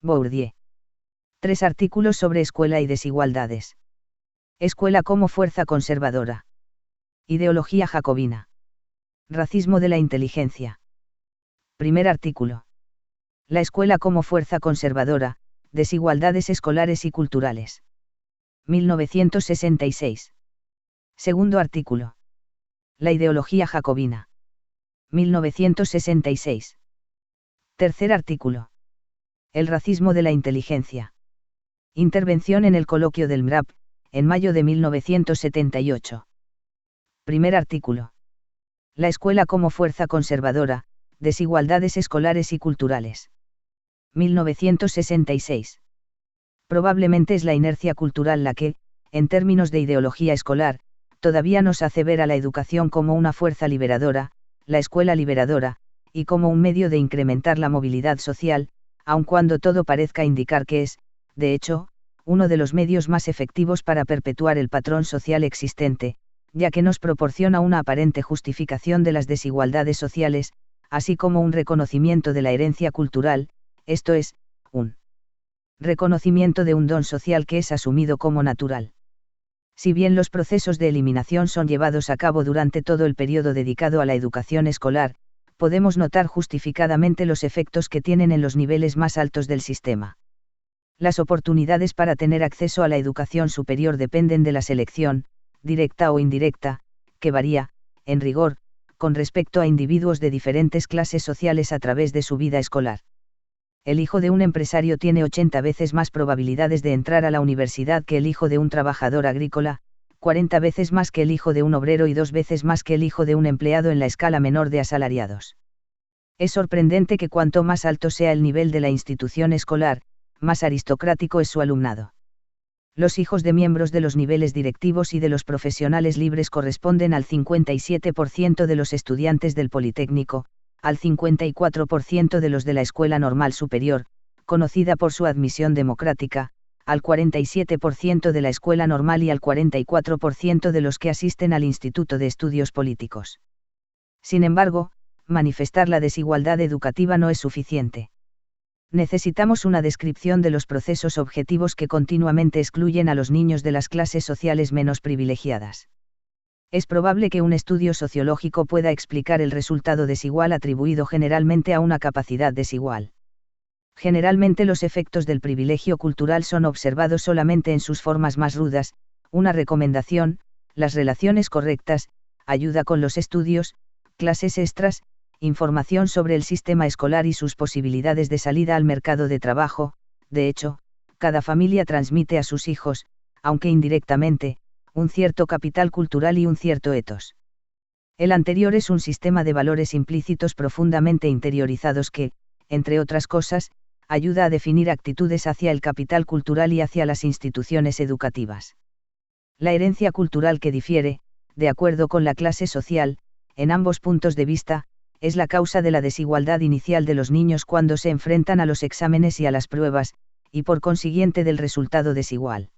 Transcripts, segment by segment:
Bourdieu. 3 artículos sobre escuela y desigualdades. Escuela como fuerza conservadora. Ideología jacobina. Racismo de la inteligencia. Primer artículo. La escuela como fuerza conservadora, desigualdades escolares y culturales. 1966. Segundo artículo. La ideología jacobina. 1966. Tercer artículo. El racismo de la inteligencia. Intervención en el coloquio del MRAP, en mayo de 1978. Primer artículo. La escuela como fuerza conservadora, desigualdades escolares y culturales. 1966. Probablemente es la inercia cultural la que, en términos de ideología escolar, todavía nos hace ver a la educación como una fuerza liberadora, la escuela liberadora, y como un medio de incrementar la movilidad social, aun cuando todo parezca indicar que es, de hecho, uno de los medios más efectivos para perpetuar el patrón social existente, ya que nos proporciona una aparente justificación de las desigualdades sociales, así como un reconocimiento de la herencia cultural, esto es, un reconocimiento de un don social que es asumido como natural. Si bien los procesos de eliminación son llevados a cabo durante todo el periodo dedicado a la educación escolar, podemos notar justificadamente los efectos que tienen en los niveles más altos del sistema. Las oportunidades para tener acceso a la educación superior dependen de la selección, directa o indirecta, que varía, en rigor, con respecto a individuos de diferentes clases sociales a través de su vida escolar. El hijo de un empresario tiene 80 veces más probabilidades de entrar a la universidad que el hijo de un trabajador agrícola, 40 veces más que el hijo de un obrero y 2 veces más que el hijo de un empleado en la escala menor de asalariados. Es sorprendente que cuanto más alto sea el nivel de la institución escolar, más aristocrático es su alumnado. Los hijos de miembros de los niveles directivos y de los profesionales libres corresponden al 57% de los estudiantes del Politécnico, al 54% de los de la Escuela Normal Superior, conocida por su admisión democrática, al 47% de la Escuela Normal y al 44% de los que asisten al Instituto de Estudios Políticos. Sin embargo, manifestar la desigualdad educativa no es suficiente. Necesitamos una descripción de los procesos objetivos que continuamente excluyen a los niños de las clases sociales menos privilegiadas. Es probable que un estudio sociológico pueda explicar el resultado desigual atribuido generalmente a una capacidad desigual. Generalmente los efectos del privilegio cultural son observados solamente en sus formas más rudas, una recomendación, las relaciones correctas, ayuda con los estudios, clases extras, información sobre el sistema escolar y sus posibilidades de salida al mercado de trabajo. De hecho, cada familia transmite a sus hijos, aunque indirectamente, un cierto capital cultural y un cierto ethos. El anterior es un sistema de valores implícitos profundamente interiorizados que, entre otras cosas, ayuda a definir actitudes hacia el capital cultural y hacia las instituciones educativas. La herencia cultural que difiere, de acuerdo con la clase social, en ambos puntos de vista, es la causa de la desigualdad inicial de los niños cuando se enfrentan a los exámenes y a las pruebas, y por consiguiente del resultado desigual.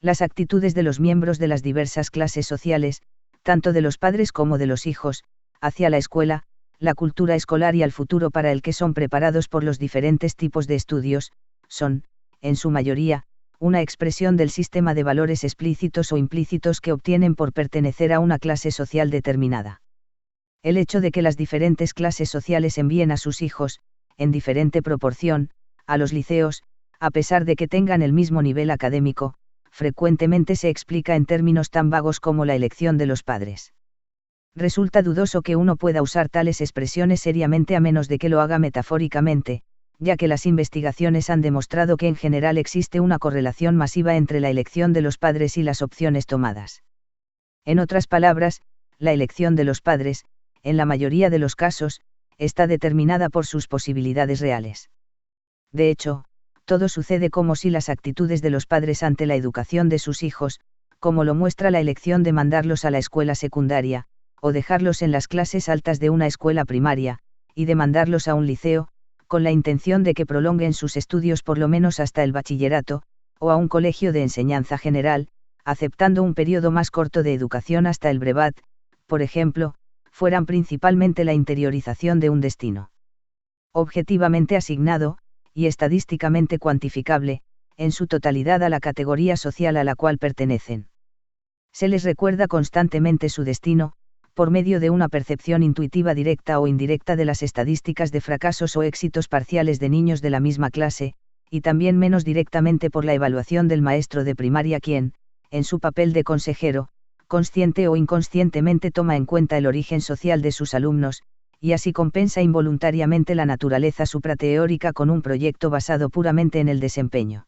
Las actitudes de los miembros de las diversas clases sociales, tanto de los padres como de los hijos, hacia la escuela, la cultura escolar y al futuro para el que son preparados por los diferentes tipos de estudios, son, en su mayoría, una expresión del sistema de valores explícitos o implícitos que obtienen por pertenecer a una clase social determinada. El hecho de que las diferentes clases sociales envíen a sus hijos, en diferente proporción, a los liceos, a pesar de que tengan el mismo nivel académico, frecuentemente se explica en términos tan vagos como la elección de los padres. Resulta dudoso que uno pueda usar tales expresiones seriamente a menos de que lo haga metafóricamente, ya que las investigaciones han demostrado que en general existe una correlación masiva entre la elección de los padres y las opciones tomadas. En otras palabras, la elección de los padres, en la mayoría de los casos, está determinada por sus posibilidades reales. De hecho, todo sucede como si las actitudes de los padres ante la educación de sus hijos, como lo muestra la elección de mandarlos a la escuela secundaria, o dejarlos en las clases altas de una escuela primaria, y de mandarlos a un liceo, con la intención de que prolonguen sus estudios por lo menos hasta el bachillerato, o a un colegio de enseñanza general, aceptando un periodo más corto de educación hasta el brevet, por ejemplo, fueran principalmente la interiorización de un destino objetivamente asignado, y estadísticamente cuantificable, en su totalidad a la categoría social a la cual pertenecen. Se les recuerda constantemente su destino, por medio de una percepción intuitiva directa o indirecta de las estadísticas de fracasos o éxitos parciales de niños de la misma clase, y también menos directamente por la evaluación del maestro de primaria quien, en su papel de consejero, consciente o inconscientemente toma en cuenta el origen social de sus alumnos, y así compensa involuntariamente la naturaleza suprateórica con un proyecto basado puramente en el desempeño.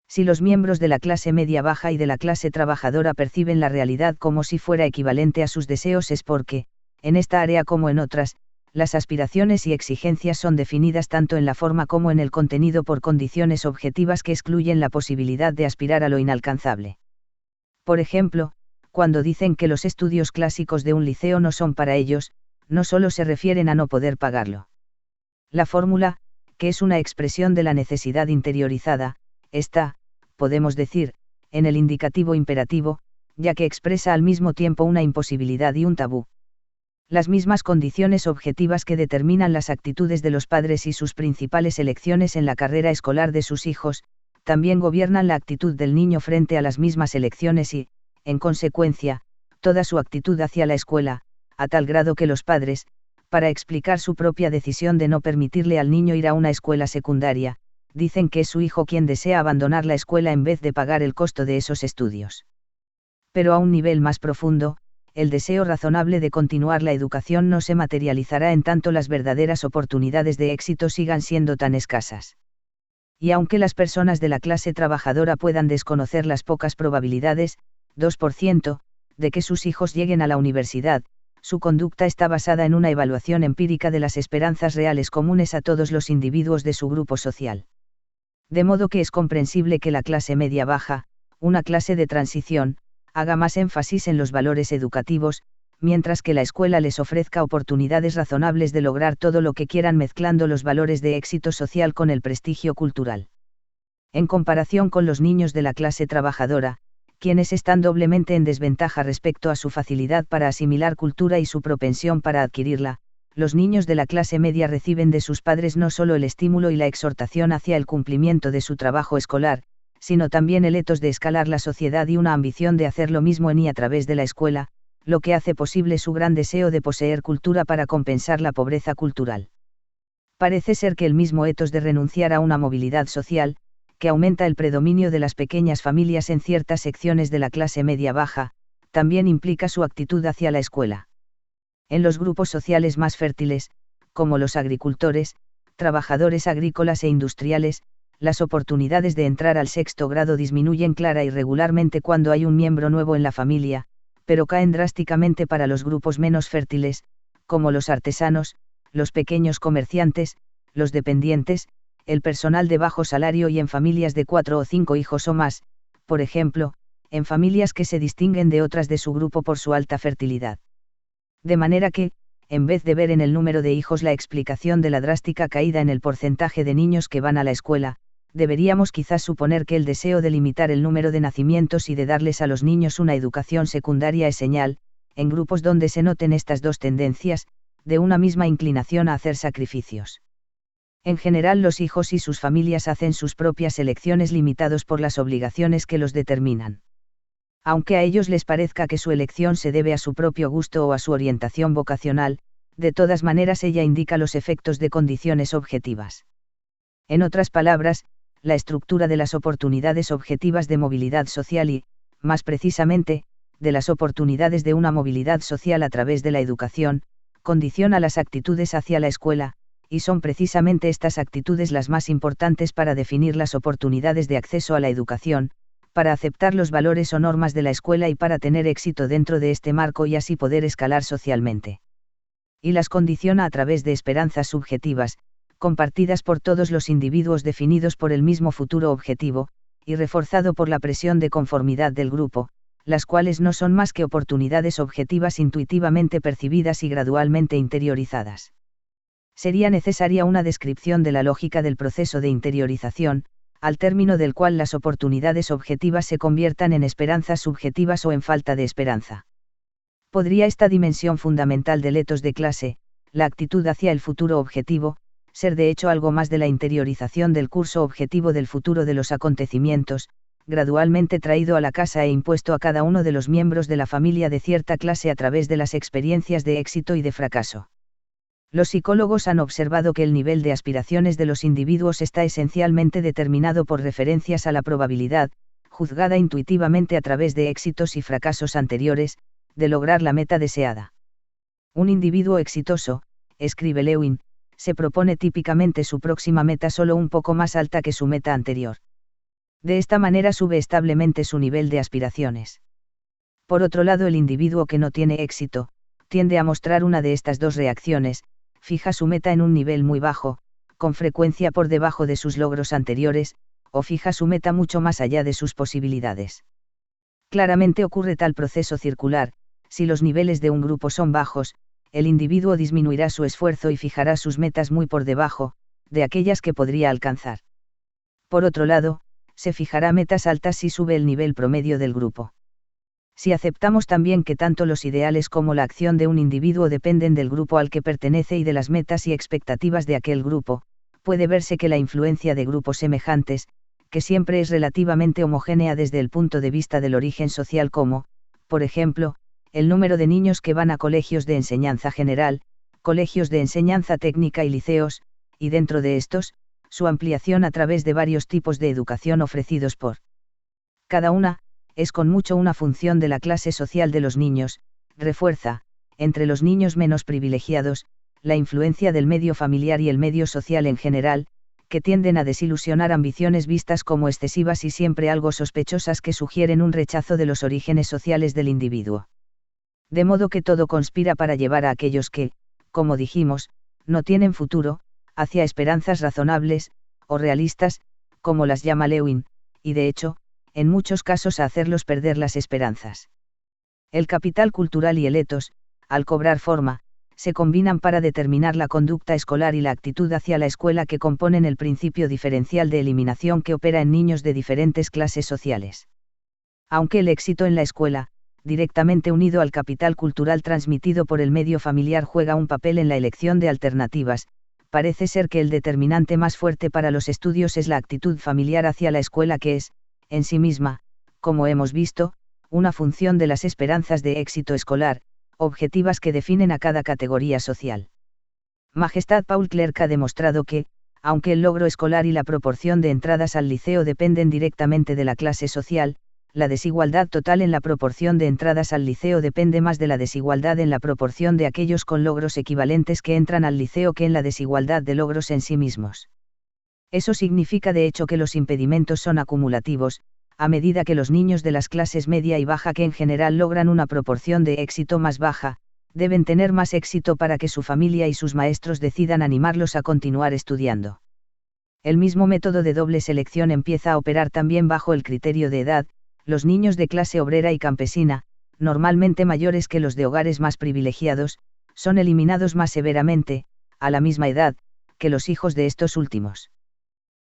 Si los miembros de la clase media-baja y de la clase trabajadora perciben la realidad como si fuera equivalente a sus deseos es porque, en esta área como en otras, las aspiraciones y exigencias son definidas tanto en la forma como en el contenido por condiciones objetivas que excluyen la posibilidad de aspirar a lo inalcanzable. Por ejemplo, cuando dicen que los estudios clásicos de un liceo no son para ellos, no solo se refieren a no poder pagarlo. La fórmula, que es una expresión de la necesidad interiorizada, está, podemos decir, en el indicativo imperativo, ya que expresa al mismo tiempo una imposibilidad y un tabú. Las mismas condiciones objetivas que determinan las actitudes de los padres y sus principales elecciones en la carrera escolar de sus hijos, también gobiernan la actitud del niño frente a las mismas elecciones y, en consecuencia, toda su actitud hacia la escuela, a tal grado que los padres, para explicar su propia decisión de no permitirle al niño ir a una escuela secundaria, dicen que es su hijo quien desea abandonar la escuela en vez de pagar el costo de esos estudios. Pero a un nivel más profundo, el deseo razonable de continuar la educación no se materializará en tanto las verdaderas oportunidades de éxito sigan siendo tan escasas. Y aunque las personas de la clase trabajadora puedan desconocer las pocas probabilidades, 2%, de que sus hijos lleguen a la universidad, su conducta está basada en una evaluación empírica de las esperanzas reales comunes a todos los individuos de su grupo social. De modo que es comprensible que la clase media-baja, una clase de transición, haga más énfasis en los valores educativos, mientras que la escuela les ofrezca oportunidades razonables de lograr todo lo que quieran mezclando los valores de éxito social con el prestigio cultural. En comparación con los niños de la clase trabajadora, quienes están doblemente en desventaja respecto a su facilidad para asimilar cultura y su propensión para adquirirla, los niños de la clase media reciben de sus padres no solo el estímulo y la exhortación hacia el cumplimiento de su trabajo escolar, sino también el etos de escalar la sociedad y una ambición de hacer lo mismo en y a través de la escuela, lo que hace posible su gran deseo de poseer cultura para compensar la pobreza cultural. Parece ser que el mismo etos de renunciar a una movilidad social, que aumenta el predominio de las pequeñas familias en ciertas secciones de la clase media-baja, también implica su actitud hacia la escuela. En los grupos sociales más fértiles, como los agricultores, trabajadores agrícolas e industriales, las oportunidades de entrar al sexto grado disminuyen clara y regularmente cuando hay un miembro nuevo en la familia, pero caen drásticamente para los grupos menos fértiles, como los artesanos, los pequeños comerciantes, los dependientes, el personal de bajo salario y en familias de 4 o 5 hijos o más, por ejemplo, en familias que se distinguen de otras de su grupo por su alta fertilidad. De manera que, en vez de ver en el número de hijos la explicación de la drástica caída en el porcentaje de niños que van a la escuela, deberíamos quizás suponer que el deseo de limitar el número de nacimientos y de darles a los niños una educación secundaria es señal, en grupos donde se noten estas dos tendencias, de una misma inclinación a hacer sacrificios. En general los hijos y sus familias hacen sus propias elecciones limitados por las obligaciones que los determinan. Aunque a ellos les parezca que su elección se debe a su propio gusto o a su orientación vocacional, de todas maneras ella indica los efectos de condiciones objetivas. En otras palabras, la estructura de las oportunidades objetivas de movilidad social y, más precisamente, de las oportunidades de una movilidad social a través de la educación, condiciona las actitudes hacia la escuela, y son precisamente estas actitudes las más importantes para definir las oportunidades de acceso a la educación, para aceptar los valores o normas de la escuela y para tener éxito dentro de este marco y así poder escalar socialmente. Y las condiciona a través de esperanzas subjetivas, compartidas por todos los individuos definidos por el mismo futuro objetivo, y reforzado por la presión de conformidad del grupo, las cuales no son más que oportunidades objetivas intuitivamente percibidas y gradualmente interiorizadas. Sería necesaria una descripción de la lógica del proceso de interiorización, al término del cual las oportunidades objetivas se conviertan en esperanzas subjetivas o en falta de esperanza. Podría esta dimensión fundamental del etos de clase, la actitud hacia el futuro objetivo, ser de hecho algo más de la interiorización del curso objetivo del futuro de los acontecimientos, gradualmente traído a la casa e impuesto a cada uno de los miembros de la familia de cierta clase a través de las experiencias de éxito y de fracaso. Los psicólogos han observado que el nivel de aspiraciones de los individuos está esencialmente determinado por referencias a la probabilidad, juzgada intuitivamente a través de éxitos y fracasos anteriores, de lograr la meta deseada. Un individuo exitoso, escribe Lewin, se propone típicamente su próxima meta solo un poco más alta que su meta anterior. De esta manera sube establemente su nivel de aspiraciones. Por otro lado, el individuo que no tiene éxito, tiende a mostrar una de estas dos reacciones, fija su meta en un nivel muy bajo, con frecuencia por debajo de sus logros anteriores, o fija su meta mucho más allá de sus posibilidades. Claramente ocurre tal proceso circular: si los niveles de un grupo son bajos, el individuo disminuirá su esfuerzo y fijará sus metas muy por debajo de aquellas que podría alcanzar. Por otro lado, se fijará metas altas si sube el nivel promedio del grupo. Si aceptamos también que tanto los ideales como la acción de un individuo dependen del grupo al que pertenece y de las metas y expectativas de aquel grupo, puede verse que la influencia de grupos semejantes, que siempre es relativamente homogénea desde el punto de vista del origen social, como, por ejemplo, el número de niños que van a colegios de enseñanza general, colegios de enseñanza técnica y liceos, y dentro de estos, su ampliación a través de varios tipos de educación ofrecidos por cada una, es con mucho una función de la clase social de los niños, refuerza, entre los niños menos privilegiados, la influencia del medio familiar y el medio social en general, que tienden a desilusionar ambiciones vistas como excesivas y siempre algo sospechosas que sugieren un rechazo de los orígenes sociales del individuo. De modo que todo conspira para llevar a aquellos que, como dijimos, no tienen futuro, hacia esperanzas razonables, o realistas, como las llama Lewin, y de hecho, en muchos casos a hacerlos perder las esperanzas. El capital cultural y el etos, al cobrar forma, se combinan para determinar la conducta escolar y la actitud hacia la escuela que componen el principio diferencial de eliminación que opera en niños de diferentes clases sociales. Aunque el éxito en la escuela, directamente unido al capital cultural transmitido por el medio familiar, juega un papel en la elección de alternativas, parece ser que el determinante más fuerte para los estudios es la actitud familiar hacia la escuela, que es, en sí misma, como hemos visto, una función de las esperanzas de éxito escolar, objetivas que definen a cada categoría social. Majestad Paul Clerc ha demostrado que, aunque el logro escolar y la proporción de entradas al liceo dependen directamente de la clase social, la desigualdad total en la proporción de entradas al liceo depende más de la desigualdad en la proporción de aquellos con logros equivalentes que entran al liceo que en la desigualdad de logros en sí mismos. Eso significa de hecho que los impedimentos son acumulativos, a medida que los niños de las clases media y baja, que en general logran una proporción de éxito más baja, deben tener más éxito para que su familia y sus maestros decidan animarlos a continuar estudiando. El mismo método de doble selección empieza a operar también bajo el criterio de edad. Los niños de clase obrera y campesina, normalmente mayores que los de hogares más privilegiados, son eliminados más severamente, a la misma edad, que los hijos de estos últimos.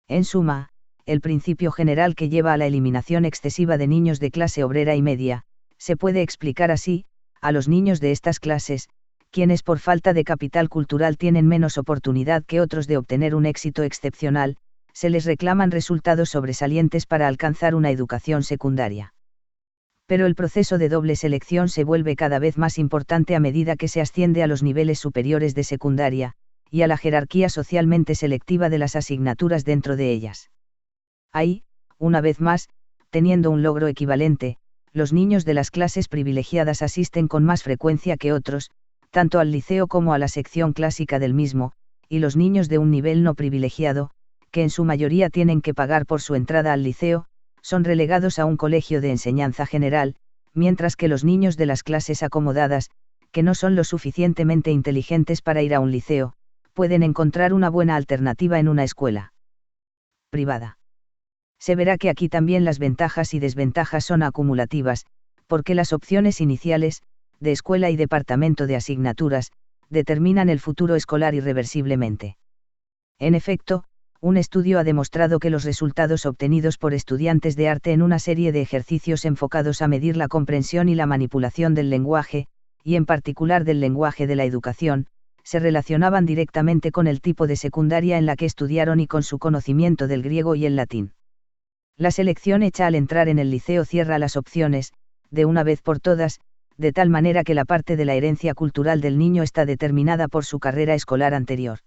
En suma, el principio general que lleva a la eliminación excesiva de niños de clase obrera y media, se puede explicar así: a los niños de estas clases, quienes por falta de capital cultural tienen menos oportunidad que otros de obtener un éxito excepcional, se les reclaman resultados sobresalientes para alcanzar una educación secundaria. Pero el proceso de doble selección se vuelve cada vez más importante a medida que se asciende a los niveles superiores de secundaria, y a la jerarquía socialmente selectiva de las asignaturas dentro de ellas. Ahí, una vez más, teniendo un logro equivalente, los niños de las clases privilegiadas asisten con más frecuencia que otros, tanto al liceo como a la sección clásica del mismo, y los niños de un nivel no privilegiado, que en su mayoría tienen que pagar por su entrada al liceo, son relegados a un colegio de enseñanza general, mientras que los niños de las clases acomodadas, que no son lo suficientemente inteligentes para ir a un liceo, pueden encontrar una buena alternativa en una escuela privada. Se verá que aquí también las ventajas y desventajas son acumulativas, porque las opciones iniciales, de escuela y departamento de asignaturas, determinan el futuro escolar irreversiblemente. En efecto, un estudio ha demostrado que los resultados obtenidos por estudiantes de arte en una serie de ejercicios enfocados a medir la comprensión y la manipulación del lenguaje, y en particular del lenguaje de la educación, se relacionaban directamente con el tipo de secundaria en la que estudiaron y con su conocimiento del griego y el latín. La selección hecha al entrar en el liceo cierra las opciones, de una vez por todas, de tal manera que la parte de la herencia cultural del niño está determinada por su carrera escolar anterior.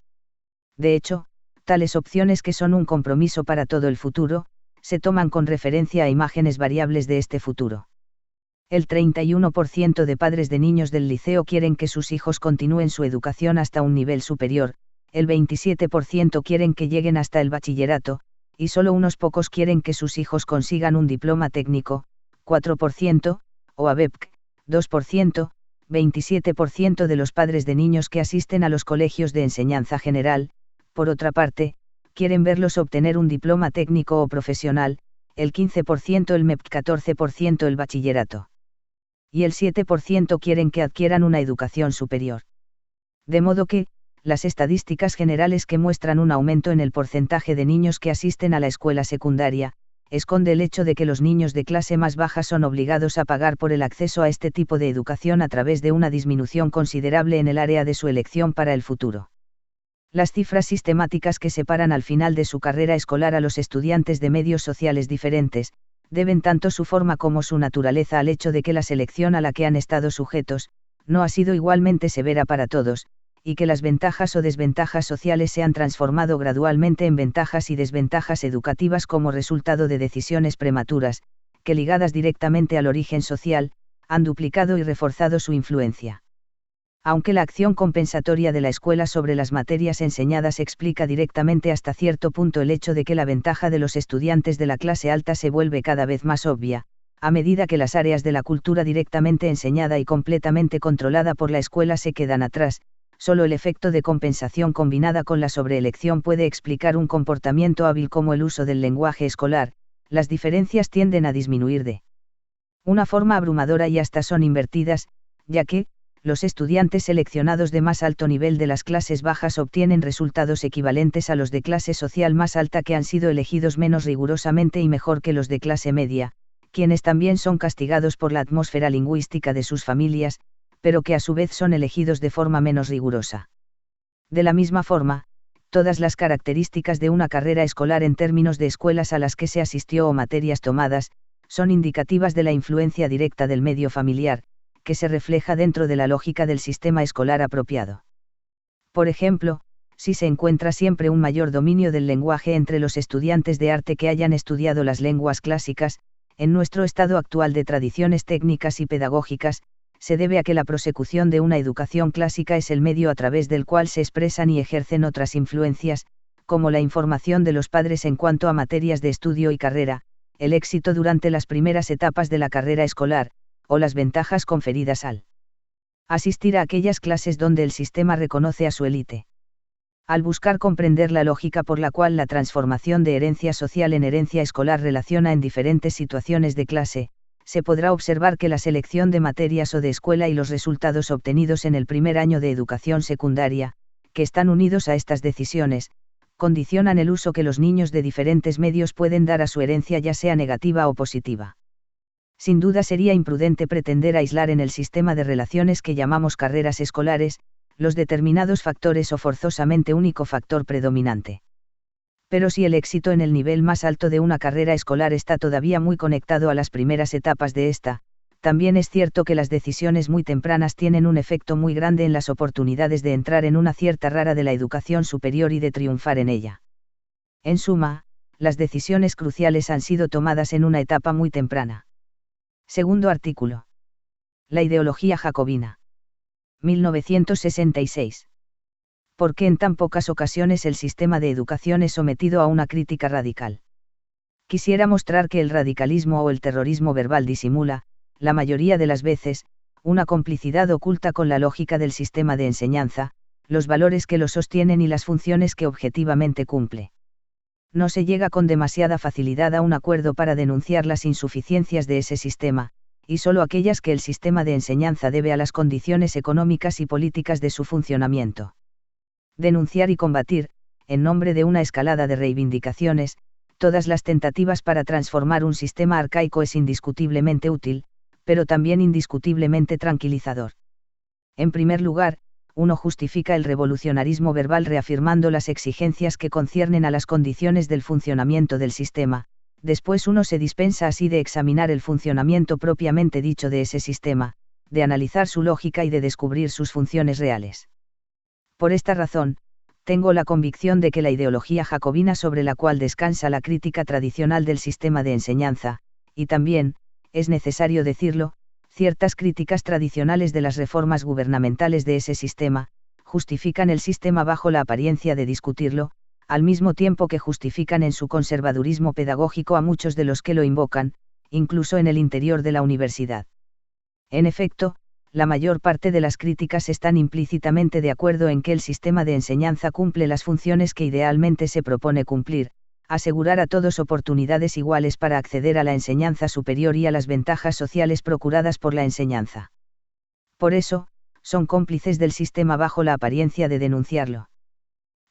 De hecho, tales opciones, que son un compromiso para todo el futuro, se toman con referencia a imágenes variables de este futuro. El 31% de padres de niños del liceo quieren que sus hijos continúen su educación hasta un nivel superior, el 27% quieren que lleguen hasta el bachillerato, y solo unos pocos quieren que sus hijos consigan un diploma técnico, 4%, o ABEPC, 2%, 27% de los padres de niños que asisten a los colegios de enseñanza general, por otra parte, quieren verlos obtener un diploma técnico o profesional, el 15% el MEPC, 14% el bachillerato. Y el 7% quieren que adquieran una educación superior. De modo que, las estadísticas generales que muestran un aumento en el porcentaje de niños que asisten a la escuela secundaria, esconde el hecho de que los niños de clase más baja son obligados a pagar por el acceso a este tipo de educación a través de una disminución considerable en el área de su elección para el futuro. Las cifras sistemáticas que separan al final de su carrera escolar a los estudiantes de medios sociales diferentes, deben tanto su forma como su naturaleza al hecho de que la selección a la que han estado sujetos, no ha sido igualmente severa para todos, y que las ventajas o desventajas sociales se han transformado gradualmente en ventajas y desventajas educativas como resultado de decisiones prematuras, que ligadas directamente al origen social, han duplicado y reforzado su influencia. Aunque la acción compensatoria de la escuela sobre las materias enseñadas explica directamente hasta cierto punto el hecho de que la ventaja de los estudiantes de la clase alta se vuelve cada vez más obvia, a medida que las áreas de la cultura directamente enseñada y completamente controlada por la escuela se quedan atrás, solo el efecto de compensación combinada con la sobreelección puede explicar un comportamiento hábil como el uso del lenguaje escolar. Las diferencias tienden a disminuir de una forma abrumadora y hasta son invertidas, ya que, los estudiantes seleccionados de más alto nivel de las clases bajas obtienen resultados equivalentes a los de clase social más alta, que han sido elegidos menos rigurosamente y mejor que los de clase media, quienes también son castigados por la atmósfera lingüística de sus familias, pero que a su vez son elegidos de forma menos rigurosa. De la misma forma, todas las características de una carrera escolar en términos de escuelas a las que se asistió o materias tomadas, son indicativas de la influencia directa del medio familiar, que se refleja dentro de la lógica del sistema escolar apropiado. Por ejemplo, si se encuentra siempre un mayor dominio del lenguaje entre los estudiantes de arte que hayan estudiado las lenguas clásicas, en nuestro estado actual de tradiciones técnicas y pedagógicas, se debe a que la prosecución de una educación clásica es el medio a través del cual se expresan y ejercen otras influencias, como la información de los padres en cuanto a materias de estudio y carrera, el éxito durante las primeras etapas de la carrera escolar, o las ventajas conferidas al asistir a aquellas clases donde el sistema reconoce a su élite. Al buscar comprender la lógica por la cual la transformación de herencia social en herencia escolar relaciona en diferentes situaciones de clase, se podrá observar que la selección de materias o de escuela y los resultados obtenidos en el primer año de educación secundaria, que están unidos a estas decisiones, condicionan el uso que los niños de diferentes medios pueden dar a su herencia, ya sea negativa o positiva. Sin duda sería imprudente pretender aislar en el sistema de relaciones que llamamos carreras escolares, los determinados factores o forzosamente único factor predominante. Pero si el éxito en el nivel más alto de una carrera escolar está todavía muy conectado a las primeras etapas de esta, también es cierto que las decisiones muy tempranas tienen un efecto muy grande en las oportunidades de entrar en una cierta rara de la educación superior y de triunfar en ella. En suma, las decisiones cruciales han sido tomadas en una etapa muy temprana. Segundo artículo. La ideología jacobina. 1966. ¿Por qué en tan pocas ocasiones el sistema de educación es sometido a una crítica radical? Quisiera mostrar que el radicalismo o el terrorismo verbal disimula, la mayoría de las veces, una complicidad oculta con la lógica del sistema de enseñanza, los valores que lo sostienen y las funciones que objetivamente cumple. No se llega con demasiada facilidad a un acuerdo para denunciar las insuficiencias de ese sistema, y solo aquellas que el sistema de enseñanza debe a las condiciones económicas y políticas de su funcionamiento. Denunciar y combatir, en nombre de una escalada de reivindicaciones, todas las tentativas para transformar un sistema arcaico es indiscutiblemente útil, pero también indiscutiblemente tranquilizador. En primer lugar, uno justifica el revolucionarismo verbal reafirmando las exigencias que conciernen a las condiciones del funcionamiento del sistema, después uno se dispensa así de examinar el funcionamiento propiamente dicho de ese sistema, de analizar su lógica y de descubrir sus funciones reales. Por esta razón, tengo la convicción de que la ideología jacobina sobre la cual descansa la crítica tradicional del sistema de enseñanza, y también, es necesario decirlo, ciertas críticas tradicionales de las reformas gubernamentales de ese sistema, justifican el sistema bajo la apariencia de discutirlo, al mismo tiempo que justifican en su conservadurismo pedagógico a muchos de los que lo invocan, incluso en el interior de la universidad. En efecto, la mayor parte de las críticas están implícitamente de acuerdo en que el sistema de enseñanza cumple las funciones que idealmente se propone cumplir, asegurar a todos oportunidades iguales para acceder a la enseñanza superior y a las ventajas sociales procuradas por la enseñanza. Por eso, son cómplices del sistema bajo la apariencia de denunciarlo.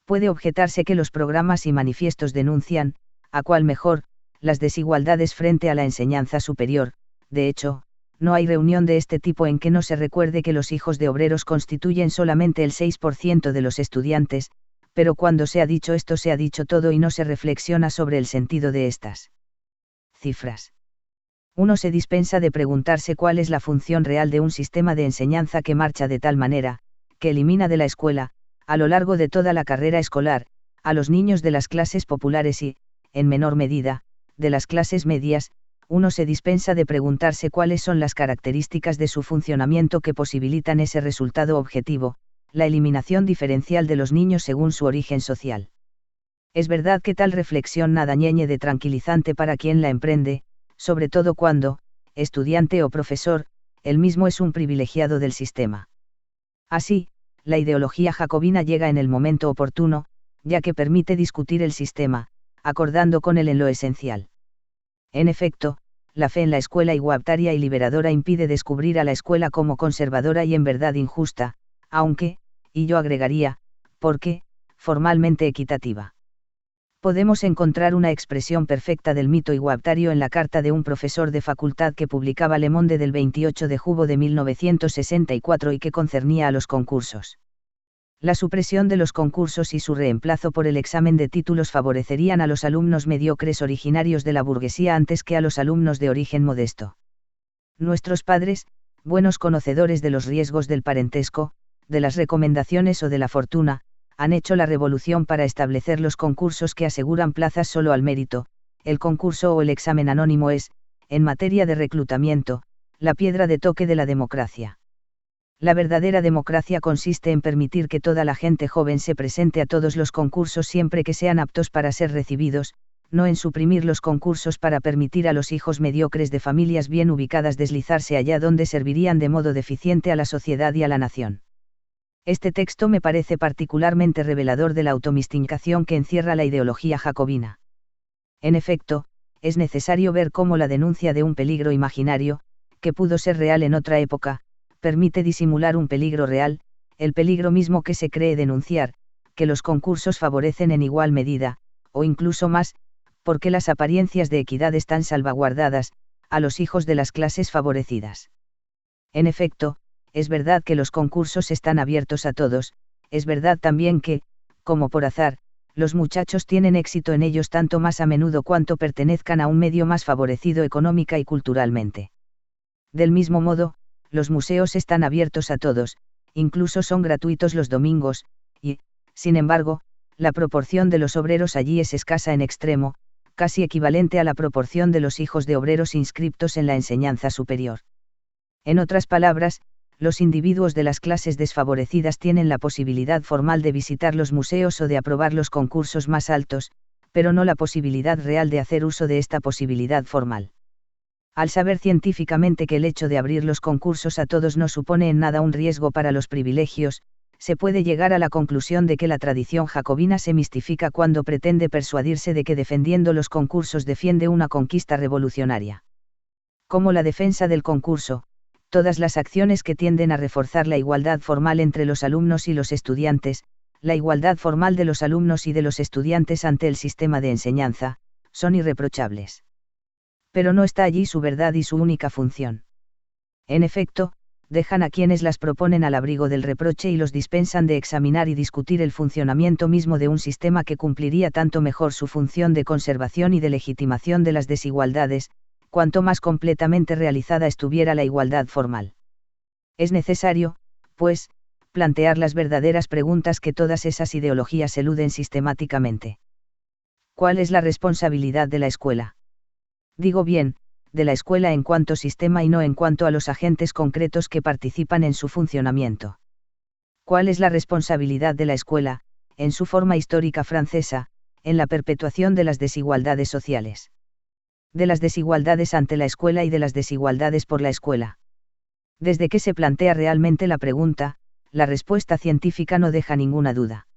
Puede objetarse que los programas y manifiestos denuncian, a cuál mejor, las desigualdades frente a la enseñanza superior. De hecho, no hay reunión de este tipo en que no se recuerde que los hijos de obreros constituyen solamente el 6% de los estudiantes, pero cuando se ha dicho esto se ha dicho todo y no se reflexiona sobre el sentido de estas cifras. Uno se dispensa de preguntarse cuál es la función real de un sistema de enseñanza que marcha de tal manera, que elimina de la escuela, a lo largo de toda la carrera escolar, a los niños de las clases populares y, en menor medida, de las clases medias. Uno se dispensa de preguntarse cuáles son las características de su funcionamiento que posibilitan ese resultado objetivo, la eliminación diferencial de los niños según su origen social. Es verdad que tal reflexión nada ñeñe de tranquilizante para quien la emprende, sobre todo cuando, estudiante o profesor, él mismo es un privilegiado del sistema. Así, la ideología jacobina llega en el momento oportuno, ya que permite discutir el sistema, acordando con él en lo esencial. En efecto, la fe en la escuela igualitaria y liberadora impide descubrir a la escuela como conservadora y en verdad injusta, aunque, y yo agregaría, porque, formalmente equitativa. Podemos encontrar una expresión perfecta del mito igualitario en la carta de un profesor de facultad que publicaba Le Monde del 28 de julio de 1964 y que concernía a los concursos. La supresión de los concursos y su reemplazo por el examen de títulos favorecerían a los alumnos mediocres originarios de la burguesía antes que a los alumnos de origen modesto. Nuestros padres, buenos conocedores de los riesgos del parentesco, de las recomendaciones o de la fortuna, han hecho la revolución para establecer los concursos que aseguran plazas solo al mérito. El concurso o el examen anónimo es, en materia de reclutamiento, la piedra de toque de la democracia. La verdadera democracia consiste en permitir que toda la gente joven se presente a todos los concursos siempre que sean aptos para ser recibidos, no en suprimir los concursos para permitir a los hijos mediocres de familias bien ubicadas deslizarse allá donde servirían de modo deficiente a la sociedad y a la nación. Este texto me parece particularmente revelador de la automistificación que encierra la ideología jacobina. En efecto, es necesario ver cómo la denuncia de un peligro imaginario, que pudo ser real en otra época, permite disimular un peligro real, el peligro mismo que se cree denunciar, que los concursos favorecen en igual medida, o incluso más, porque las apariencias de equidad están salvaguardadas, a los hijos de las clases favorecidas. En efecto, es verdad que los concursos están abiertos a todos, es verdad también que, como por azar, los muchachos tienen éxito en ellos tanto más a menudo cuanto pertenezcan a un medio más favorecido económica y culturalmente. Del mismo modo, los museos están abiertos a todos, incluso son gratuitos los domingos, y, sin embargo, la proporción de los obreros allí es escasa en extremo, casi equivalente a la proporción de los hijos de obreros inscriptos en la enseñanza superior. En otras palabras, los individuos de las clases desfavorecidas tienen la posibilidad formal de visitar los museos o de aprobar los concursos más altos, pero no la posibilidad real de hacer uso de esta posibilidad formal. Al saber científicamente que el hecho de abrir los concursos a todos no supone en nada un riesgo para los privilegios, se puede llegar a la conclusión de que la tradición jacobina se mistifica cuando pretende persuadirse de que defendiendo los concursos defiende una conquista revolucionaria. Como la defensa del concurso, todas las acciones que tienden a reforzar la igualdad formal entre los alumnos y los estudiantes, la igualdad formal de los alumnos y de los estudiantes ante el sistema de enseñanza, son irreprochables. Pero no está allí su verdad y su única función. En efecto, dejan a quienes las proponen al abrigo del reproche y los dispensan de examinar y discutir el funcionamiento mismo de un sistema que cumpliría tanto mejor su función de conservación y de legitimación de las desigualdades, cuanto más completamente realizada estuviera la igualdad formal. Es necesario, pues, plantear las verdaderas preguntas que todas esas ideologías eluden sistemáticamente. ¿Cuál es la responsabilidad de la escuela? Digo bien, de la escuela en cuanto sistema y no en cuanto a los agentes concretos que participan en su funcionamiento. ¿Cuál es la responsabilidad de la escuela, en su forma histórica francesa, en la perpetuación de las desigualdades sociales? De las desigualdades ante la escuela y de las desigualdades por la escuela. Desde que se plantea realmente la pregunta, la respuesta científica no deja ninguna duda.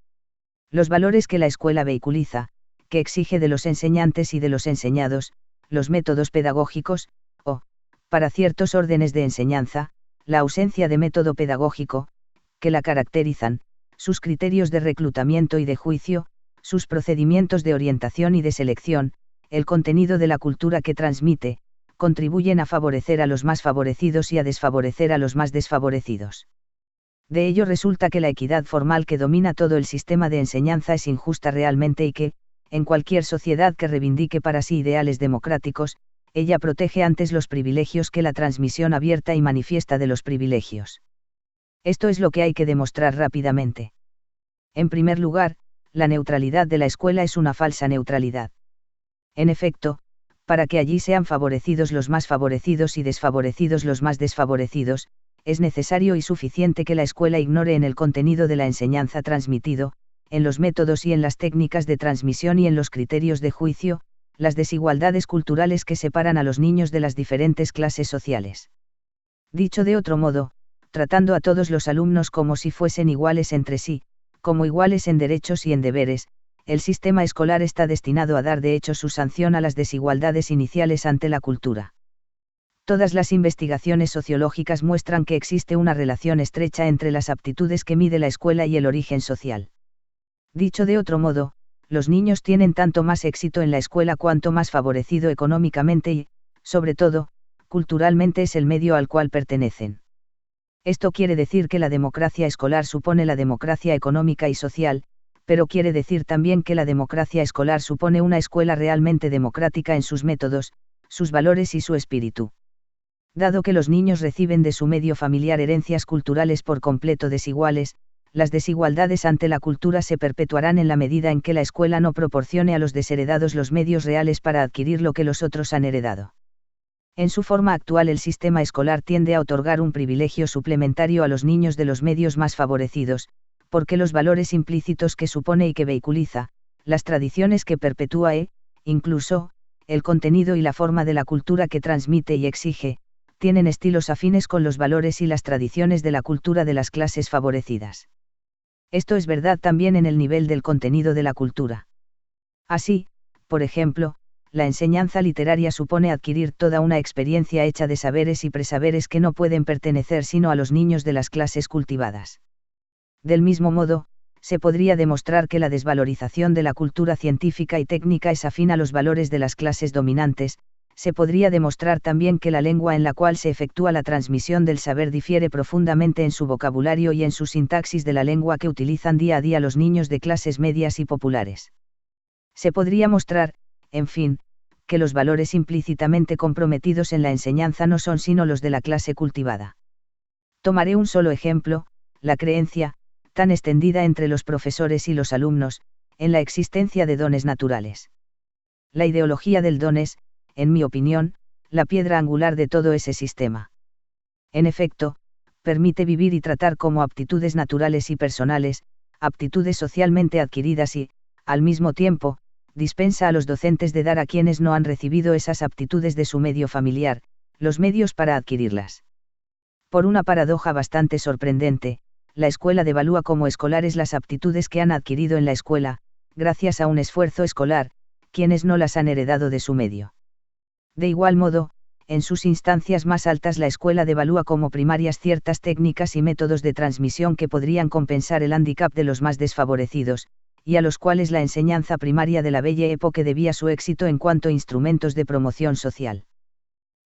Los valores que la escuela vehiculiza, que exige de los enseñantes y de los enseñados, los métodos pedagógicos, o, para ciertos órdenes de enseñanza, la ausencia de método pedagógico, que la caracterizan, sus criterios de reclutamiento y de juicio, sus procedimientos de orientación y de selección, el contenido de la cultura que transmite, contribuyen a favorecer a los más favorecidos y a desfavorecer a los más desfavorecidos. De ello resulta que la equidad formal que domina todo el sistema de enseñanza es injusta realmente y que, en cualquier sociedad que reivindique para sí ideales democráticos, ella protege antes los privilegios que la transmisión abierta y manifiesta de los privilegios. Esto es lo que hay que demostrar rápidamente. En primer lugar, la neutralidad de la escuela es una falsa neutralidad. En efecto, para que allí sean favorecidos los más favorecidos y desfavorecidos los más desfavorecidos, es necesario y suficiente que la escuela ignore en el contenido de la enseñanza transmitido, en los métodos y en las técnicas de transmisión y en los criterios de juicio, las desigualdades culturales que separan a los niños de las diferentes clases sociales. Dicho de otro modo, tratando a todos los alumnos como si fuesen iguales entre sí, como iguales en derechos y en deberes, el sistema escolar está destinado a dar de hecho su sanción a las desigualdades iniciales ante la cultura. Todas las investigaciones sociológicas muestran que existe una relación estrecha entre las aptitudes que mide la escuela y el origen social. Dicho de otro modo, los niños tienen tanto más éxito en la escuela cuanto más favorecido económicamente y, sobre todo, culturalmente es el medio al cual pertenecen. Esto quiere decir que la democracia escolar supone la democracia económica y social, pero quiere decir también que la democracia escolar supone una escuela realmente democrática en sus métodos, sus valores y su espíritu. Dado que los niños reciben de su medio familiar herencias culturales por completo desiguales, las desigualdades ante la cultura se perpetuarán en la medida en que la escuela no proporcione a los desheredados los medios reales para adquirir lo que los otros han heredado. En su forma actual el sistema escolar tiende a otorgar un privilegio suplementario a los niños de los medios más favorecidos, porque los valores implícitos que supone y que vehiculiza, las tradiciones que perpetúa incluso, el contenido y la forma de la cultura que transmite y exige, tienen estilos afines con los valores y las tradiciones de la cultura de las clases favorecidas. Esto es verdad también en el nivel del contenido de la cultura. Así, por ejemplo, la enseñanza literaria supone adquirir toda una experiencia hecha de saberes y presaberes que no pueden pertenecer sino a los niños de las clases cultivadas. Del mismo modo, se podría demostrar que la desvalorización de la cultura científica y técnica es afín a los valores de las clases dominantes. Se podría demostrar también que la lengua en la cual se efectúa la transmisión del saber difiere profundamente en su vocabulario y en su sintaxis de la lengua que utilizan día a día los niños de clases medias y populares. Se podría mostrar, en fin, que los valores implícitamente comprometidos en la enseñanza no son sino los de la clase cultivada. Tomaré un solo ejemplo, la creencia, tan extendida entre los profesores y los alumnos, en la existencia de dones naturales. La ideología del don es, en mi opinión, la piedra angular de todo ese sistema. En efecto, permite vivir y tratar como aptitudes naturales y personales, aptitudes socialmente adquiridas y, al mismo tiempo, dispensa a los docentes de dar a quienes no han recibido esas aptitudes de su medio familiar, los medios para adquirirlas. Por una paradoja bastante sorprendente, la escuela devalúa como escolares las aptitudes que han adquirido en la escuela, gracias a un esfuerzo escolar, quienes no las han heredado de su medio. De igual modo, en sus instancias más altas la escuela devalúa como primarias ciertas técnicas y métodos de transmisión que podrían compensar el hándicap de los más desfavorecidos, y a los cuales la enseñanza primaria de la Belle Époque debía su éxito en cuanto a instrumentos de promoción social.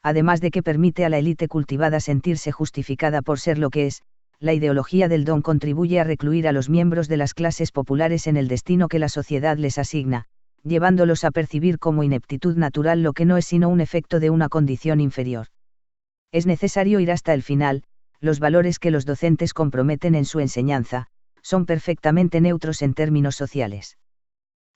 además de que permite a la élite cultivada sentirse justificada por ser lo que es. La ideología del don contribuye a recluir a los miembros de las clases populares en el destino que la sociedad les asigna, llevándolos a percibir como ineptitud natural lo que no es sino un efecto de una condición inferior. Es necesario ir hasta el final. Los valores que los docentes comprometen en su enseñanza, son perfectamente neutros en términos sociales.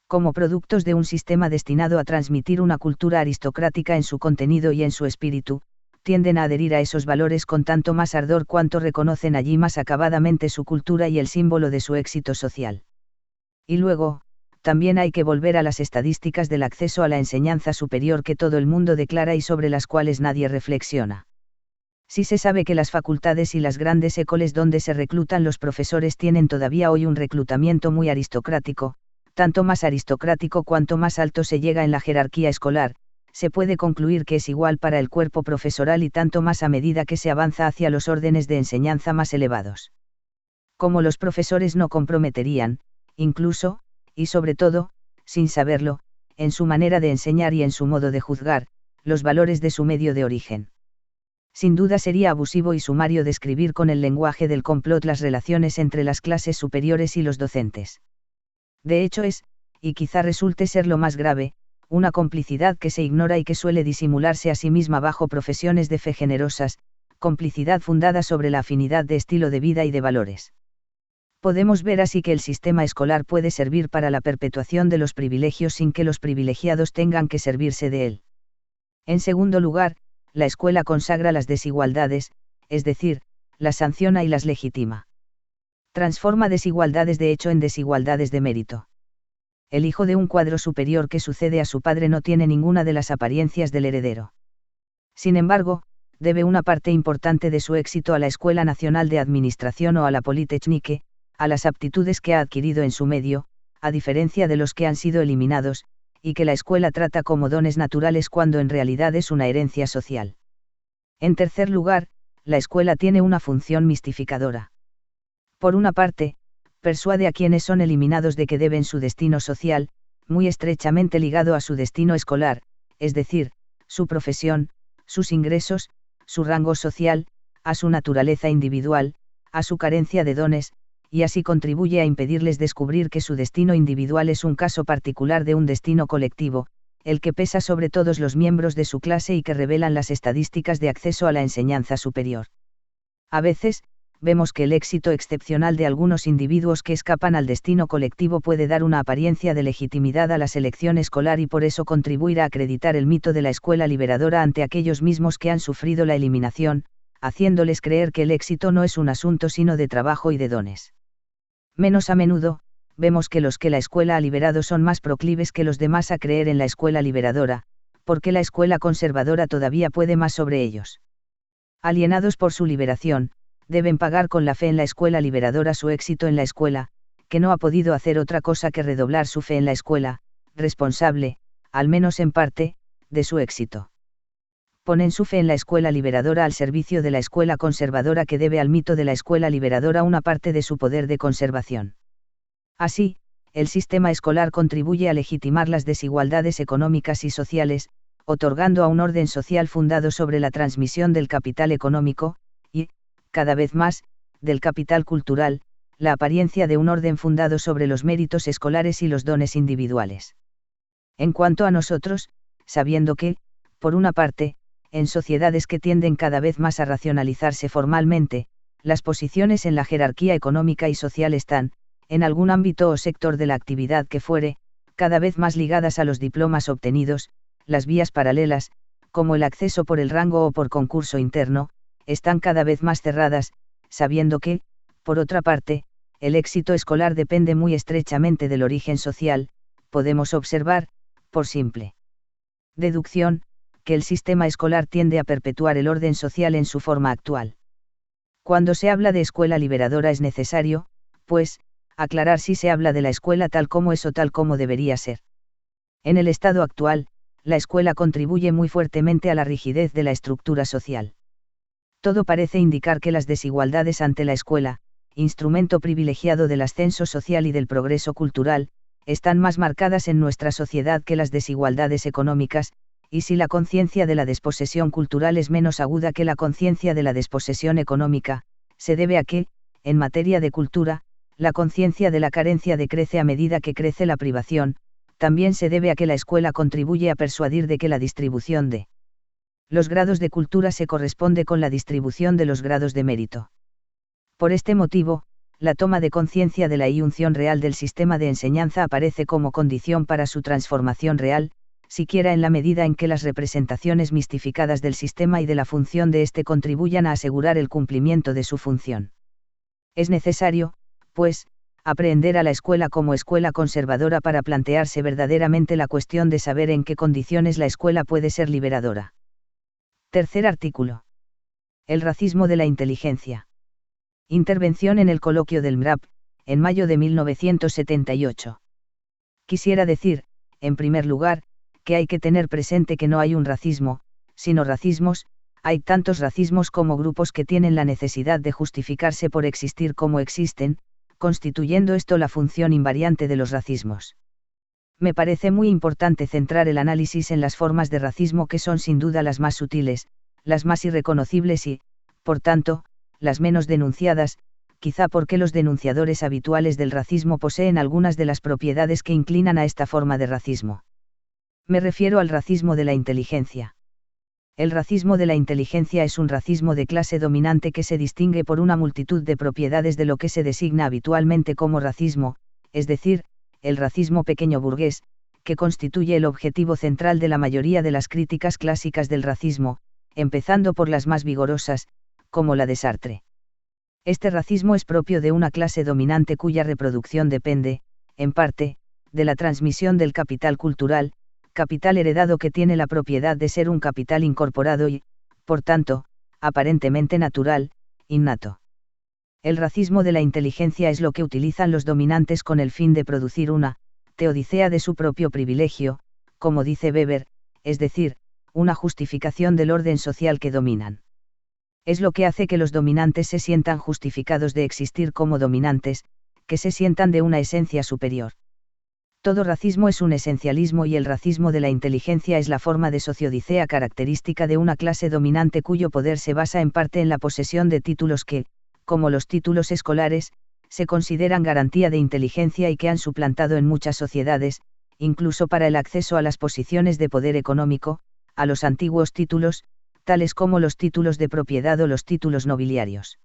Como productos de un sistema destinado a transmitir una cultura aristocrática en su contenido y en su espíritu, tienden a adherir a esos valores con tanto más ardor cuanto reconocen allí más acabadamente su cultura y el símbolo de su éxito social. Y luego, también hay que volver a las estadísticas del acceso a la enseñanza superior que todo el mundo declara y sobre las cuales nadie reflexiona. Si se sabe que las facultades y las grandes écoles donde se reclutan los profesores tienen todavía hoy un reclutamiento muy aristocrático, tanto más aristocrático cuanto más alto se llega en la jerarquía escolar, se puede concluir que es igual para el cuerpo profesoral y tanto más a medida que se avanza hacia los órdenes de enseñanza más elevados. Como los profesores no comprometerían, incluso, y sobre todo, sin saberlo, en su manera de enseñar y en su modo de juzgar, los valores de su medio de origen. Sin duda sería abusivo y sumario describir con el lenguaje del complot las relaciones entre las clases superiores y los docentes. De hecho es, y quizá resulte ser lo más grave, una complicidad que se ignora y que suele disimularse a sí misma bajo profesiones de fe generosas, complicidad fundada sobre la afinidad de estilo de vida y de valores. Podemos ver así que el sistema escolar puede servir para la perpetuación de los privilegios sin que los privilegiados tengan que servirse de él. En segundo lugar, la escuela consagra las desigualdades, es decir, las sanciona y las legitima. Transforma desigualdades de hecho en desigualdades de mérito. El hijo de un cuadro superior que sucede a su padre no tiene ninguna de las apariencias del heredero. Sin embargo, debe una parte importante de su éxito a la Escuela Nacional de Administración o a la Politécnique, a las aptitudes que ha adquirido en su medio, a diferencia de los que han sido eliminados, y que la escuela trata como dones naturales cuando en realidad es una herencia social. En tercer lugar, la escuela tiene una función mistificadora. Por una parte, persuade a quienes son eliminados de que deben su destino social, muy estrechamente ligado a su destino escolar, es decir, su profesión, sus ingresos, su rango social, a su naturaleza individual, a su carencia de dones, y así contribuye a impedirles descubrir que su destino individual es un caso particular de un destino colectivo, el que pesa sobre todos los miembros de su clase y que revelan las estadísticas de acceso a la enseñanza superior. A veces, vemos que el éxito excepcional de algunos individuos que escapan al destino colectivo puede dar una apariencia de legitimidad a la selección escolar y por eso contribuir a acreditar el mito de la escuela liberadora ante aquellos mismos que han sufrido la eliminación, haciéndoles creer que el éxito no es un asunto sino de trabajo y de dones. Menos a menudo, vemos que los que la escuela ha liberado son más proclives que los demás a creer en la escuela liberadora, porque la escuela conservadora todavía puede más sobre ellos. Alienados por su liberación, deben pagar con la fe en la escuela liberadora su éxito en la escuela, que no ha podido hacer otra cosa que redoblar su fe en la escuela, responsable, al menos en parte, de su éxito. Ponen su fe en la escuela liberadora al servicio de la escuela conservadora que debe al mito de la escuela liberadora una parte de su poder de conservación. Así, el sistema escolar contribuye a legitimar las desigualdades económicas y sociales, otorgando a un orden social fundado sobre la transmisión del capital económico, y, cada vez más, del capital cultural, la apariencia de un orden fundado sobre los méritos escolares y los dones individuales. En cuanto a nosotros, sabiendo que, por una parte, en sociedades que tienden cada vez más a racionalizarse formalmente, las posiciones en la jerarquía económica y social están, en algún ámbito o sector de la actividad que fuere, cada vez más ligadas a los diplomas obtenidos, las vías paralelas, como el acceso por el rango o por concurso interno, están cada vez más cerradas, sabiendo que, por otra parte, el éxito escolar depende muy estrechamente del origen social, podemos observar, por simple deducción, que el sistema escolar tiende a perpetuar el orden social en su forma actual. Cuando se habla de escuela liberadora es necesario, pues, aclarar si se habla de la escuela tal como es o tal como debería ser. En el estado actual, la escuela contribuye muy fuertemente a la rigidez de la estructura social. Todo parece indicar que las desigualdades ante la escuela, instrumento privilegiado del ascenso social y del progreso cultural, están más marcadas en nuestra sociedad que las desigualdades económicas, y si la conciencia de la desposesión cultural es menos aguda que la conciencia de la desposesión económica, se debe a que, en materia de cultura, la conciencia de la carencia decrece a medida que crece la privación. También se debe a que la escuela contribuye a persuadir de que la distribución de los grados de cultura se corresponde con la distribución de los grados de mérito. Por este motivo, la toma de conciencia de la unción real del sistema de enseñanza aparece como condición para su transformación real, siquiera en la medida en que las representaciones mistificadas del sistema y de la función de éste contribuyan a asegurar el cumplimiento de su función. Es necesario, pues, aprehender a la escuela como escuela conservadora para plantearse verdaderamente la cuestión de saber en qué condiciones la escuela puede ser liberadora. Tercer artículo. El racismo de la inteligencia. Intervención en el coloquio del MRAP, en mayo de 1978. Quisiera decir, en primer lugar, que hay que tener presente que no hay un racismo, sino racismos. Hay tantos racismos como grupos que tienen la necesidad de justificarse por existir como existen, constituyendo esto la función invariante de los racismos. Me parece muy importante centrar el análisis en las formas de racismo que son sin duda las más sutiles, las más irreconocibles y, por tanto, las menos denunciadas, quizá porque los denunciadores habituales del racismo poseen algunas de las propiedades que inclinan a esta forma de racismo. Me refiero al racismo de la inteligencia. El racismo de la inteligencia es un racismo de clase dominante que se distingue por una multitud de propiedades de lo que se designa habitualmente como racismo, es decir, el racismo pequeño burgués, que constituye el objetivo central de la mayoría de las críticas clásicas del racismo, empezando por las más vigorosas, como la de Sartre. Este racismo es propio de una clase dominante cuya reproducción depende, en parte, de la transmisión del capital cultural, capital heredado que tiene la propiedad de ser un capital incorporado y, por tanto, aparentemente natural, innato. El racismo de la inteligencia es lo que utilizan los dominantes con el fin de producir una teodicea de su propio privilegio, como dice Weber, es decir, una justificación del orden social que dominan. Es lo que hace que los dominantes se sientan justificados de existir como dominantes, que se sientan de una esencia superior. Todo racismo es un esencialismo y el racismo de la inteligencia es la forma de sociodicea característica de una clase dominante cuyo poder se basa en parte en la posesión de títulos que, como los títulos escolares, se consideran garantía de inteligencia y que han suplantado en muchas sociedades, incluso para el acceso a las posiciones de poder económico, a los antiguos títulos, tales como los títulos de propiedad o los títulos nobiliarios.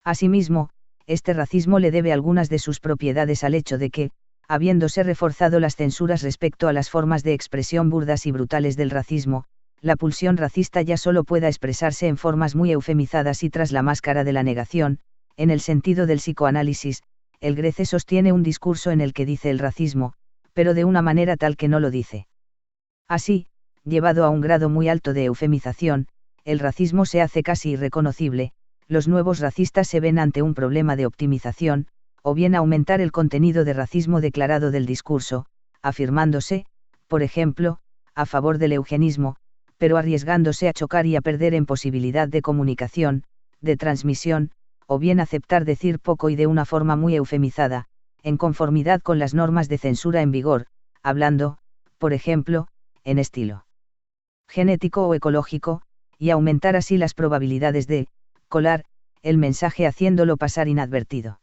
Asimismo, este racismo le debe algunas de sus propiedades al hecho de que, habiéndose reforzado las censuras respecto a las formas de expresión burdas y brutales del racismo, la pulsión racista ya solo pueda expresarse en formas muy eufemizadas y tras la máscara de la negación. En el sentido del psicoanálisis, el Grece sostiene un discurso en el que dice el racismo, pero de una manera tal que no lo dice. Así, llevado a un grado muy alto de eufemización, el racismo se hace casi irreconocible. Los nuevos racistas se ven ante un problema de optimización, o bien aumentar el contenido de racismo declarado del discurso, afirmándose, por ejemplo, a favor del eugenismo, pero arriesgándose a chocar y a perder en posibilidad de comunicación, de transmisión, o bien aceptar decir poco y de una forma muy eufemizada, en conformidad con las normas de censura en vigor, hablando, por ejemplo, en estilo genético o ecológico, y aumentar así las probabilidades de colar el mensaje haciéndolo pasar inadvertido.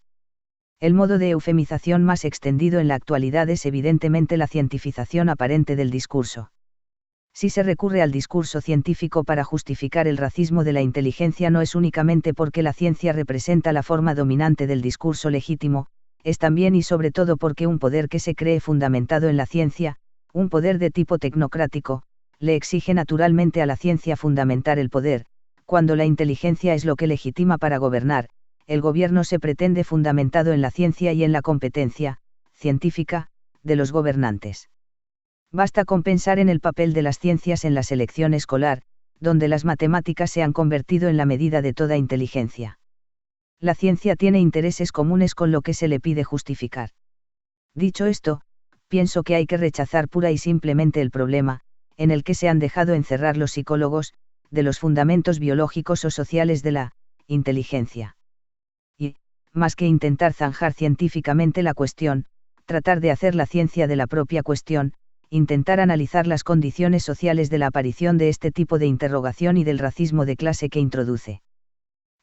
El modo de eufemización más extendido en la actualidad es evidentemente la cientificación aparente del discurso. Si se recurre al discurso científico para justificar el racismo de la inteligencia no es únicamente porque la ciencia representa la forma dominante del discurso legítimo, es también y sobre todo porque un poder que se cree fundamentado en la ciencia, un poder de tipo tecnocrático, le exige naturalmente a la ciencia fundamentar el poder. Cuando la inteligencia es lo que legitima para gobernar, el gobierno se pretende fundamentado en la ciencia y en la competencia científica de los gobernantes. Basta con pensar en el papel de las ciencias en la selección escolar, donde las matemáticas se han convertido en la medida de toda inteligencia. La ciencia tiene intereses comunes con lo que se le pide justificar. Dicho esto, pienso que hay que rechazar pura y simplemente el problema, en el que se han dejado encerrar los psicólogos, de los fundamentos biológicos o sociales de la inteligencia. Y, más que intentar zanjar científicamente la cuestión, tratar de hacer la ciencia de la propia cuestión, intentar analizar las condiciones sociales de la aparición de este tipo de interrogación y del racismo de clase que introduce.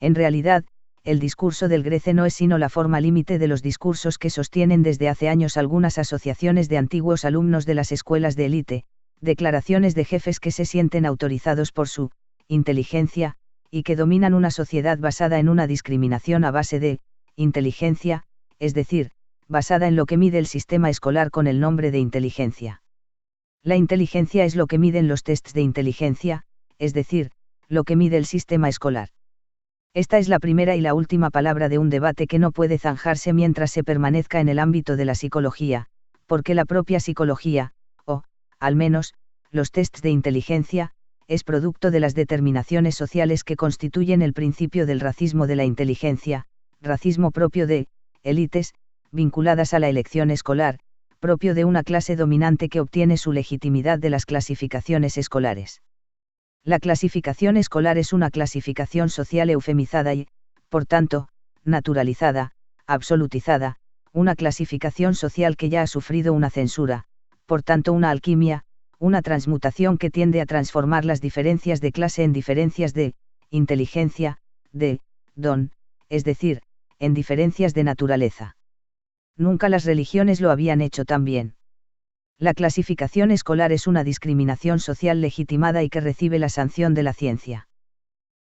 En realidad, el discurso del Grece no es sino la forma límite de los discursos que sostienen desde hace años algunas asociaciones de antiguos alumnos de las escuelas de élite, declaraciones de jefes que se sienten autorizados por su inteligencia, y que dominan una sociedad basada en una discriminación a base de inteligencia, es decir, basada en lo que mide el sistema escolar con el nombre de inteligencia. La inteligencia es lo que miden los tests de inteligencia, es decir, lo que mide el sistema escolar. Esta es la primera y la última palabra de un debate que no puede zanjarse mientras se permanezca en el ámbito de la psicología, porque la propia psicología, o, al menos, los tests de inteligencia, es producto de las determinaciones sociales que constituyen el principio del racismo de la inteligencia, racismo propio de élites, vinculadas a la elección escolar, propio de una clase dominante que obtiene su legitimidad de las clasificaciones escolares. La clasificación escolar es una clasificación social eufemizada y, por tanto, naturalizada, absolutizada, una clasificación social que ya ha sufrido una censura, por tanto una alquimia, una transmutación que tiende a transformar las diferencias de clase en diferencias de inteligencia, de don, es decir, en diferencias de naturaleza. Nunca las religiones lo habían hecho tan bien. La clasificación escolar es una discriminación social legitimada y que recibe la sanción de la ciencia.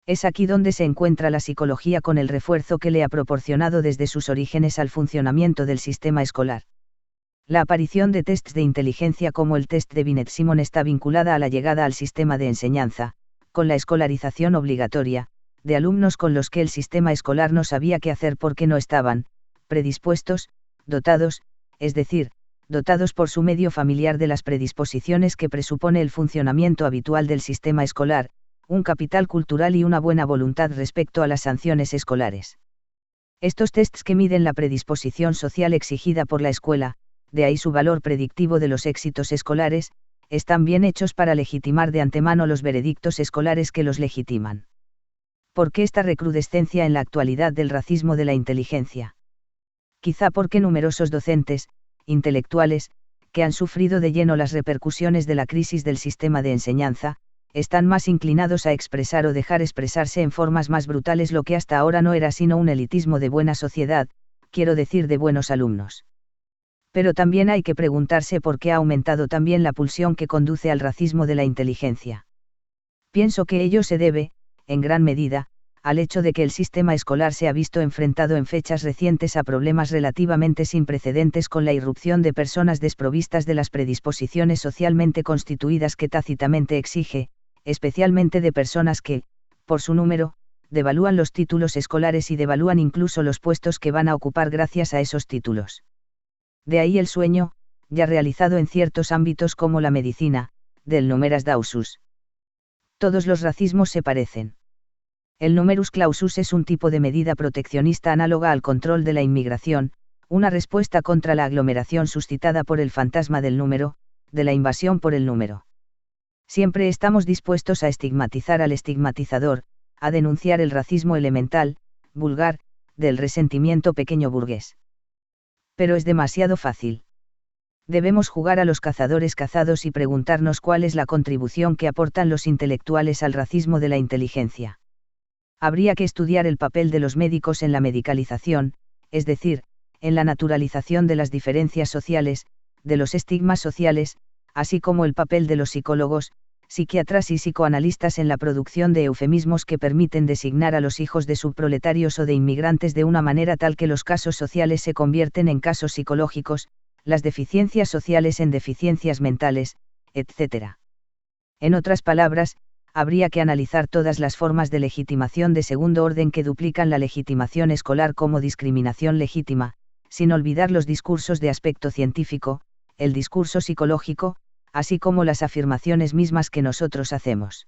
Es aquí donde se encuentra la psicología con el refuerzo que le ha proporcionado desde sus orígenes al funcionamiento del sistema escolar. La aparición de tests de inteligencia como el test de Binet-Simon está vinculada a la llegada al sistema de enseñanza, con la escolarización obligatoria, de alumnos con los que el sistema escolar no sabía qué hacer porque no estaban predispuestos, dotados, es decir, dotados por su medio familiar de las predisposiciones que presupone el funcionamiento habitual del sistema escolar, un capital cultural y una buena voluntad respecto a las sanciones escolares. Estos tests que miden la predisposición social exigida por la escuela, de ahí su valor predictivo de los éxitos escolares, están bien hechos para legitimar de antemano los veredictos escolares que los legitiman. ¿Por qué esta recrudescencia en la actualidad del racismo de la inteligencia? Quizá porque numerosos docentes, intelectuales, que han sufrido de lleno las repercusiones de la crisis del sistema de enseñanza, están más inclinados a expresar o dejar expresarse en formas más brutales lo que hasta ahora no era sino un elitismo de buena sociedad, quiero decir de buenos alumnos. Pero también hay que preguntarse por qué ha aumentado también la pulsión que conduce al racismo de la inteligencia. Pienso que ello se debe, en gran medida, al hecho de que el sistema escolar se ha visto enfrentado en fechas recientes a problemas relativamente sin precedentes con la irrupción de personas desprovistas de las predisposiciones socialmente constituidas que tácitamente exige, especialmente de personas que, por su número, devalúan los títulos escolares y devalúan incluso los puestos que van a ocupar gracias a esos títulos. De ahí el sueño, ya realizado en ciertos ámbitos como la medicina, del numerus clausus. Todos los racismos se parecen. El numerus clausus es un tipo de medida proteccionista análoga al control de la inmigración, una respuesta contra la aglomeración suscitada por el fantasma del número, de la invasión por el número. Siempre estamos dispuestos a estigmatizar al estigmatizador, a denunciar el racismo elemental, vulgar, del resentimiento pequeño burgués. Pero es demasiado fácil. Debemos jugar a los cazadores cazados y preguntarnos cuál es la contribución que aportan los intelectuales al racismo de la inteligencia. Habría que estudiar el papel de los médicos en la medicalización, es decir, en la naturalización de las diferencias sociales, de los estigmas sociales, así como el papel de los psicólogos, psiquiatras y psicoanalistas en la producción de eufemismos que permiten designar a los hijos de subproletarios o de inmigrantes de una manera tal que los casos sociales se convierten en casos psicológicos, las deficiencias sociales en deficiencias mentales, etc. En otras palabras, habría que analizar todas las formas de legitimación de segundo orden que duplican la legitimación escolar como discriminación legítima, sin olvidar los discursos de aspecto científico, el discurso psicológico, así como las afirmaciones mismas que nosotros hacemos.